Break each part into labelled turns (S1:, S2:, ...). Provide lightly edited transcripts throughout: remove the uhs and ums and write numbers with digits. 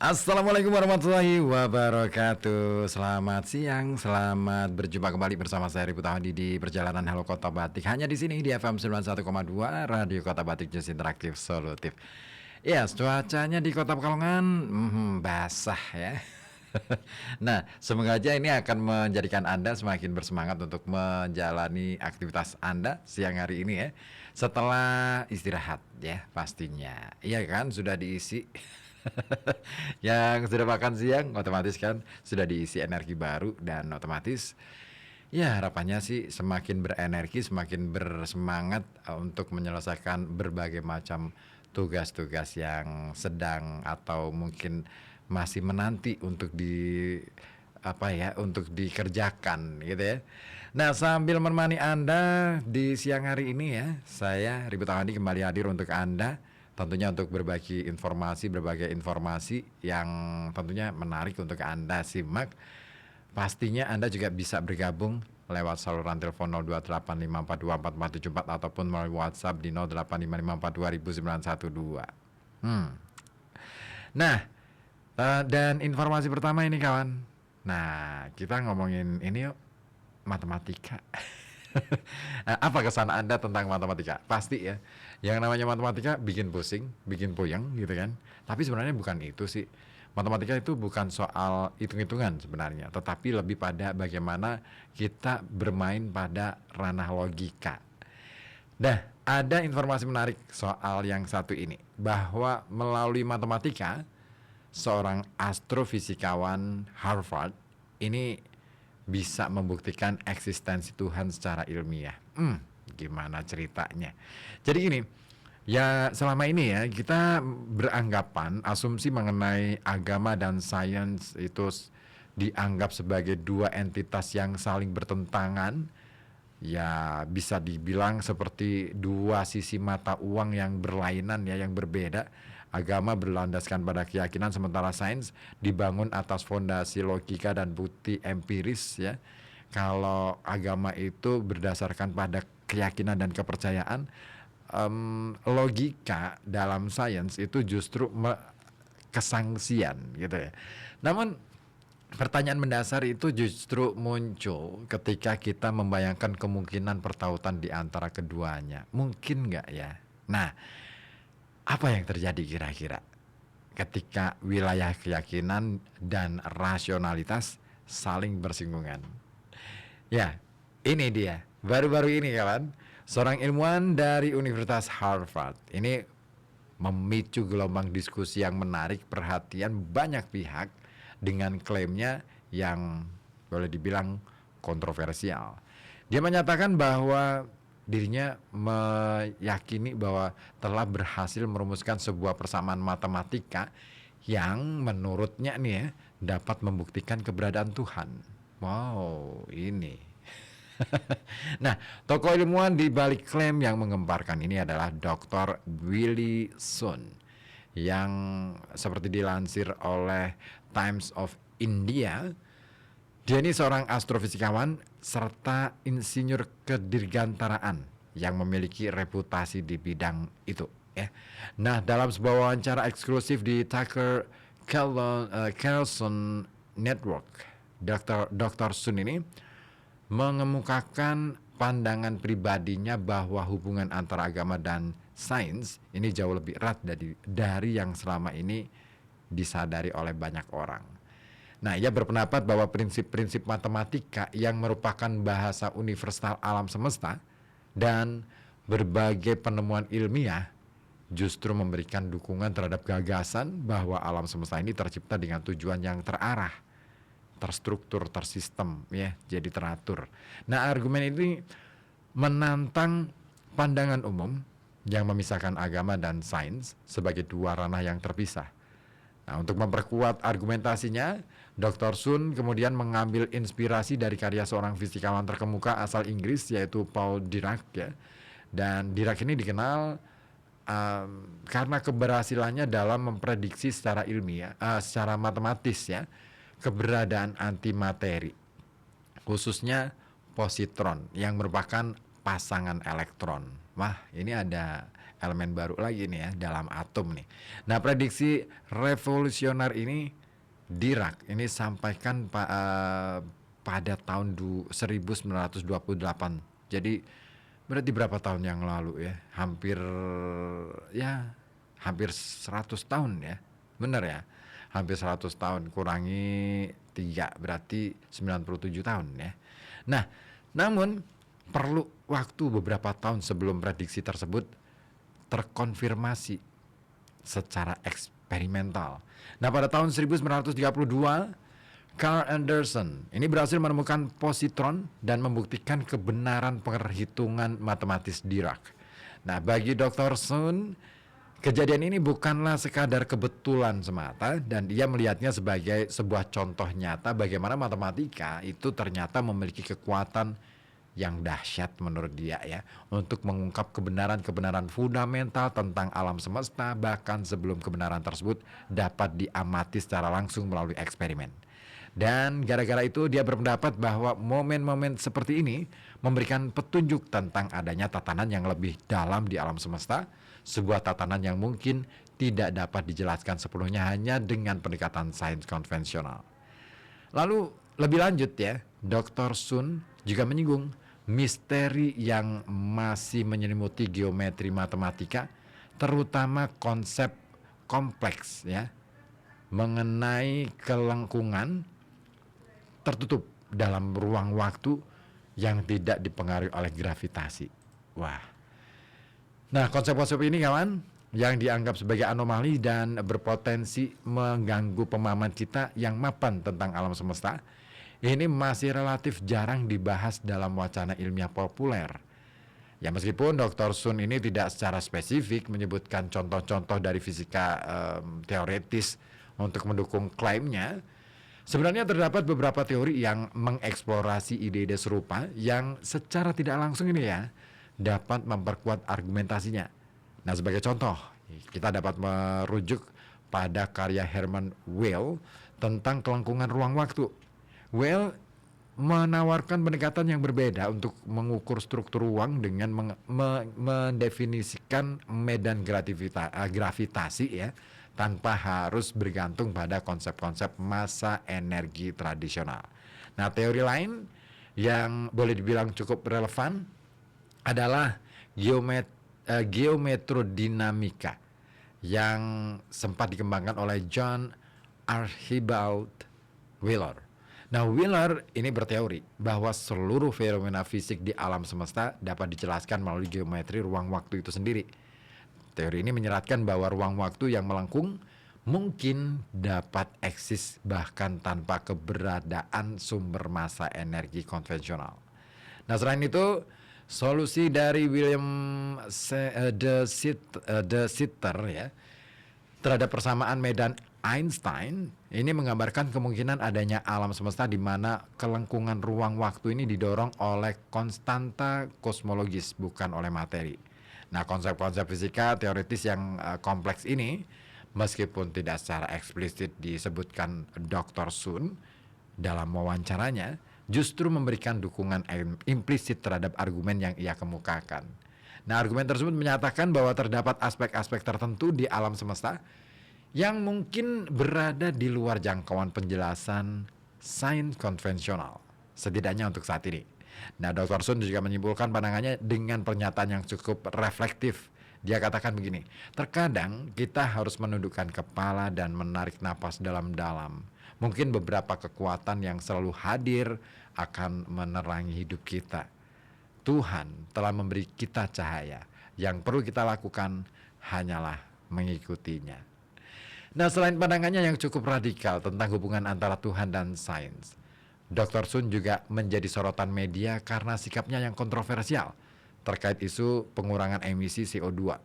S1: Assalamualaikum warahmatullahi wabarakatuh. Selamat siang, selamat berjumpa kembali bersama saya Ribu Tahadi di perjalanan Halo Kota Batik. Hanya di sini di FM 91,2 Radio Kota Batik Jus Interaktif Solutif. Ya, cuacanya di Kota Pekalongan basah ya. Nah, semoga aja ini akan menjadikan Anda semakin bersemangat untuk menjalani aktivitas Anda siang hari ini ya. Setelah istirahat ya pastinya. Iya kan, sudah diisi. Yang sudah makan siang otomatis kan sudah diisi energi baru dan otomatis ya harapannya sih semakin berenergi, semakin bersemangat untuk menyelesaikan berbagai macam tugas-tugas yang sedang atau mungkin masih menanti untuk untuk dikerjakan gitu ya. Nah, sambil menemani Anda di siang hari ini ya, saya Ribut Ahmadi kembali hadir untuk Anda. Tentunya untuk berbagi informasi, berbagai informasi yang tentunya menarik untuk Anda simak. Pastinya Anda juga bisa bergabung lewat saluran telepon 0285424474 ataupun melalui WhatsApp di 0855420912. Nah, dan informasi pertama ini kawan. Nah, kita ngomongin ini yuk, matematika. Apa kesan Anda tentang matematika? Pasti ya, yang namanya matematika bikin pusing, bikin puyeng gitu kan. Tapi sebenarnya bukan itu sih. Matematika itu bukan soal hitung-hitungan sebenarnya, tetapi lebih pada bagaimana kita bermain pada ranah logika. Nah, ada informasi menarik soal yang satu ini, bahwa melalui matematika, seorang astrofisikawan Harvard ini bisa membuktikan eksistensi Tuhan secara ilmiah. Gimana ceritanya? Jadi gini, ya selama ini ya kita beranggapan asumsi mengenai agama dan sains itu dianggap sebagai dua entitas yang saling bertentangan. Ya bisa dibilang seperti dua sisi mata uang yang berlainan ya, yang berbeda. Agama berlandaskan pada keyakinan sementara sains dibangun atas fondasi logika dan bukti empiris ya. Kalau agama itu berdasarkan pada keyakinan dan kepercayaan, logika dalam sains itu justru kesangsian gitu ya. Namun pertanyaan mendasar itu justru muncul ketika kita membayangkan kemungkinan pertautan di antara keduanya. Mungkin nggak ya? Nah, apa yang terjadi kira-kira ketika wilayah keyakinan dan rasionalitas saling bersinggungan? Ya, ini dia. Baru-baru ini kawan, seorang ilmuwan dari Universitas Harvard ini memicu gelombang diskusi yang menarik perhatian banyak pihak dengan klaimnya yang boleh dibilang kontroversial. Dia menyatakan bahwa dirinya meyakini bahwa telah berhasil merumuskan sebuah persamaan matematika yang menurutnya nih ya dapat membuktikan keberadaan Tuhan. Wow, ini. Nah, tokoh ilmuwan di balik klaim yang mengembarkan ini adalah Dr. Willy Sun yang seperti dilansir oleh Times of India, dia ini seorang astrofisikawan serta insinyur kedirgantaraan yang memiliki reputasi di bidang itu ya. Nah, dalam sebuah wawancara eksklusif di Tucker Carlson Network, Dr. Sun ini mengemukakan pandangan pribadinya bahwa hubungan antara agama dan sains ini jauh lebih erat dari yang selama ini disadari oleh banyak orang. Nah, ia berpendapat bahwa prinsip-prinsip matematika yang merupakan bahasa universal alam semesta dan berbagai penemuan ilmiah justru memberikan dukungan terhadap gagasan bahwa alam semesta ini tercipta dengan tujuan yang terarah, terstruktur, tersistem ya, jadi teratur. Nah, argumen ini menantang pandangan umum yang memisahkan agama dan sains sebagai dua ranah yang terpisah. Nah, untuk memperkuat argumentasinya, Dr. Sun kemudian mengambil inspirasi dari karya seorang fisikawan terkemuka asal Inggris yaitu Paul Dirac ya. Dan Dirac ini dikenal karena keberhasilannya dalam memprediksi secara ilmiah, secara matematis ya, keberadaan antimateri, khususnya positron yang merupakan pasangan elektron. Wah, ini ada elemen baru lagi nih ya dalam atom nih. Nah, prediksi revolusioner ini Dirac ini sampaikan pada tahun 1928. Jadi berarti berapa tahun yang lalu ya? Hampir 100 tahun ya. Benar ya? Hampir 100 tahun kurangi 3 berarti 97 tahun ya. Nah, namun perlu waktu beberapa tahun sebelum prediksi tersebut terkonfirmasi secara eksperimental. Nah, pada tahun 1932 Carl Anderson ini berhasil menemukan positron dan membuktikan kebenaran perhitungan matematis Dirac. Nah, bagi Dr. Sun, kejadian ini bukanlah sekadar kebetulan semata dan dia melihatnya sebagai sebuah contoh nyata bagaimana matematika itu ternyata memiliki kekuatan yang dahsyat menurut dia ya untuk mengungkap kebenaran-kebenaran fundamental tentang alam semesta bahkan sebelum kebenaran tersebut dapat diamati secara langsung melalui eksperimen. Dan gara-gara itu dia berpendapat bahwa momen-momen seperti ini memberikan petunjuk tentang adanya tatanan yang lebih dalam di alam semesta, sebuah tatanan yang mungkin tidak dapat dijelaskan sepenuhnya hanya dengan pendekatan sains konvensional. Lalu lebih lanjut ya, Dr. Sun juga menyinggung misteri yang masih menyelimuti geometri matematika, terutama konsep kompleks ya, mengenai kelengkungan tertutup dalam ruang waktu yang tidak dipengaruhi oleh gravitasi. Wah. Nah, konsep-konsep ini kawan yang dianggap sebagai anomali dan berpotensi mengganggu pemahaman kita yang mapan tentang alam semesta, ini masih relatif jarang dibahas dalam wacana ilmiah populer. Ya, meskipun Dr. Sun ini tidak secara spesifik menyebutkan contoh-contoh dari fisika teoretis untuk mendukung klaimnya, sebenarnya terdapat beberapa teori yang mengeksplorasi ide-ide serupa yang secara tidak langsung ini ya dapat memperkuat argumentasinya. Nah, sebagai contoh, kita dapat merujuk pada karya Hermann Weyl tentang kelengkungan ruang waktu. Weyl menawarkan pendekatan yang berbeda untuk mengukur struktur ruang dengan mendefinisikan medan gravitasi ya, tanpa harus bergantung pada konsep-konsep massa energi tradisional. Nah, teori lain yang boleh dibilang cukup relevan adalah geometrodinamika yang sempat dikembangkan oleh John Archibald Wheeler. Nah, Wheeler ini berteori bahwa seluruh fenomena fisik di alam semesta dapat dijelaskan melalui geometri ruang waktu itu sendiri. Teori ini menyeratkan bahwa ruang waktu yang melengkung mungkin dapat eksis bahkan tanpa keberadaan sumber massa energi konvensional. Nah, selain itu, solusi dari William de Sitter ya terhadap persamaan medan Einstein ini menggambarkan kemungkinan adanya alam semesta di mana kelengkungan ruang waktu ini didorong oleh konstanta kosmologis bukan oleh materi. Nah, konsep-konsep fisika teoritis yang kompleks ini meskipun tidak secara eksplisit disebutkan Dr. Sun dalam wawancaranya, justru memberikan dukungan implisit terhadap argumen yang ia kemukakan. Nah, argumen tersebut menyatakan bahwa terdapat aspek-aspek tertentu di alam semesta yang mungkin berada di luar jangkauan penjelasan sains konvensional, setidaknya untuk saat ini. Nah, Dr. Sun juga menyimpulkan pandangannya dengan pernyataan yang cukup reflektif. Dia katakan begini, terkadang kita harus menundukkan kepala dan menarik napas dalam-dalam. Mungkin beberapa kekuatan yang selalu hadir akan menerangi hidup kita. Tuhan telah memberi kita cahaya. Yang perlu kita lakukan hanyalah mengikutinya. Nah, selain pandangannya yang cukup radikal tentang hubungan antara Tuhan dan sains, Dr. Sun juga menjadi sorotan media karena sikapnya yang kontroversial terkait isu pengurangan emisi CO2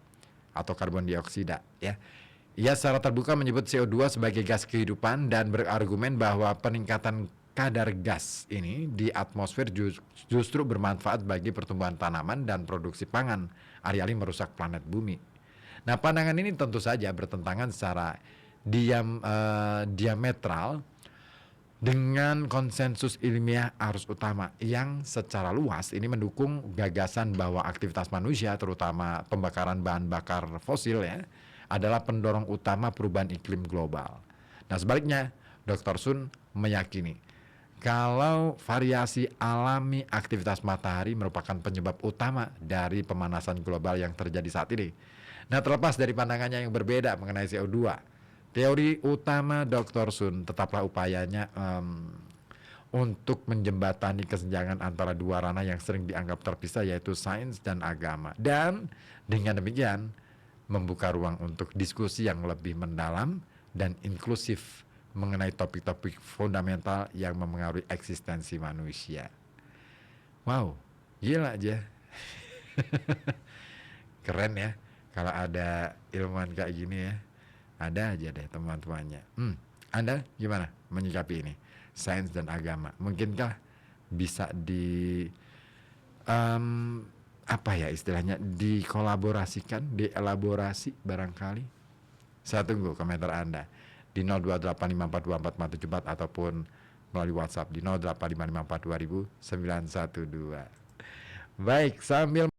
S1: atau karbon dioksida ya. Ia secara terbuka menyebut CO2 sebagai gas kehidupan dan berargumen bahwa peningkatan kadar gas ini di atmosfer justru bermanfaat bagi pertumbuhan tanaman dan produksi pangan, alih-alih merusak planet bumi. Nah, pandangan ini tentu saja bertentangan secara diametral dengan konsensus ilmiah arus utama yang secara luas ini mendukung gagasan bahwa aktivitas manusia, terutama pembakaran bahan bakar fosil ya, adalah pendorong utama perubahan iklim global. Nah sebaliknya, Dr. Sun meyakini kalau variasi alami aktivitas matahari merupakan penyebab utama dari pemanasan global yang terjadi saat ini. Nah terlepas dari pandangannya yang berbeda mengenai CO2, teori utama Dr. Sun tetaplah upayanya untuk menjembatani kesenjangan antara dua ranah yang sering dianggap terpisah, yaitu sains dan agama. Dan dengan demikian membuka ruang untuk diskusi yang lebih mendalam dan inklusif mengenai topik-topik fundamental yang memengaruhi eksistensi manusia. Wow, gila aja. Keren ya kalau ada ilmuwan kayak gini ya. Ada aja deh teman-temannya. Anda gimana menyikapi ini? Sains dan agama. Mungkinkah bisa apa ya istilahnya, dikolaborasikan, dielaborasi barangkali? Saya tunggu komentar Anda di 0285424474 ataupun melalui WhatsApp di 0855420912. Baik, sambil